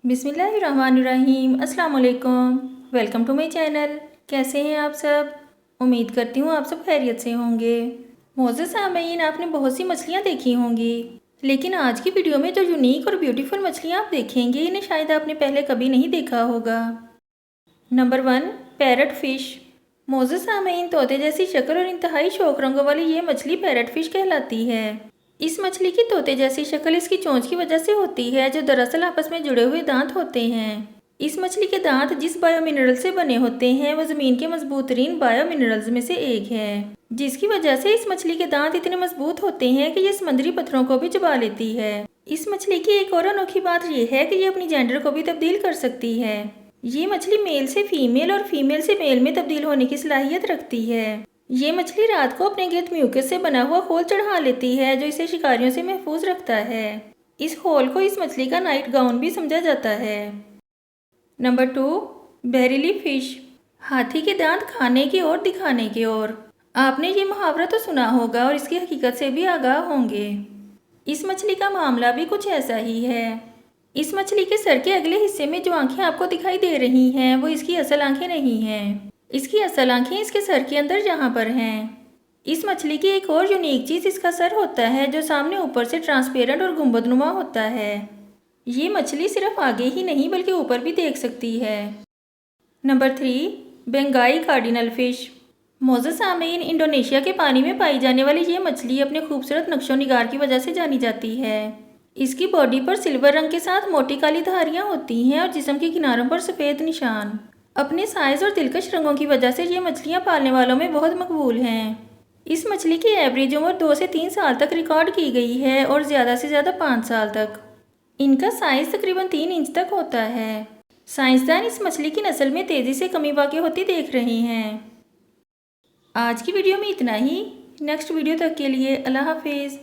बिस्मिल्लाहिर्रहमानिर्रहीम। अस्सलाम वालेकुम। Welcome to my channel. कैसे हैं आप सब? उम्मीद करती हूँ आप सब खैरियत से होंगे। मोअज़्ज़ज़ सामईन, आपने बहुत सी मछलियाँ देखी होंगी, लेकिन आज की वीडियो में जो यूनिक और ब्यूटीफुल मछलियाँ आप देखेंगे इन्हें शायद आपने पहले कभी नहीं देखा होगा। Number 1, parrot fish. मोअज़्ज़ज़ सामईन, तोते जैसी शक्ल और इंतहाई शौक रंगों वाली ये मछली पैरट फ़िश कहलाती है। इस मछली की तोते जैसी शक्ल इसकी चोंच की वजह से होती है, जो दरअसल आपस में जुड़े हुए दांत होते हैं। इस मछली के दांत जिस बायो मिनरल से बने होते हैं वो ज़मीन के मजबूत तरीन बायो मिनरल्स में से एक है, जिसकी वजह से इस मछली के दांत इतने मजबूत होते हैं कि ये समुद्री पत्थरों को भी चबा लेती है। इस मछली की एक और अनोखी बात यह है कि ये अपनी जेंडर को भी तब्दील कर सकती है। ये मछली मेल से फीमेल और फीमेल से मेल में तब्दील होने की सलाहियत रखती है। ये मछली रात को अपने गिर्द म्यूकस से बना हुआ खोल चढ़ा लेती है, जो इसे शिकारियों से महफूज रखता है। इस खोल को इस मछली का नाइट गाउन भी समझा जाता है। नंबर 2, बेरिली फिश। हाथी के दांत खाने की और दिखाने की ओर। आपने ये मुहावरा तो सुना होगा और इसकी हकीकत से भी आगाह होंगे। इस मछली का मामला भी कुछ ऐसा ही है। इस मछली के सर के अगले हिस्से में जो आंखें आपको दिखाई दे रही हैं वो इसकी असल आंखें नहीं हैं। इसकी असल आंखें इसके सर के अंदर यहाँ पर हैं। इस मछली की एक और यूनिक चीज़ इसका सर होता है, जो सामने ऊपर से ट्रांसपेरेंट और गुंबदनुमा होता है। ये मछली सिर्फ आगे ही नहीं बल्कि ऊपर भी देख सकती है। Number 3, Banggai cardinal fish. मोअज़्ज़ज़ सामईन, इंडोनेशिया के पानी में पाई जाने वाली ये मछली अपने खूबसूरत नक्शो निगार की वजह से जानी जाती है। इसकी बॉडी पर सिल्वर रंग के साथ मोटी काली धारियाँ होती हैं और जिस्म के किनारों पर सफ़ेद निशान। अपने साइज और दिलकश रंगों की वजह से ये मछलियाँ पालने वालों में बहुत मकबूल हैं। इस मछली की एवरेज उम्र 2 से 3 साल तक रिकॉर्ड की गई है और ज़्यादा से ज़्यादा 5 साल तक। इनका साइज तकरीबन 3 इंच तक होता है। साइंसदान इस मछली की नस्ल में तेज़ी से कमी वाक़ई होती देख रहे हैं। आज की वीडियो में इतना ही। नेक्स्ट वीडियो तक के लिए अल्लाह हाफिज़।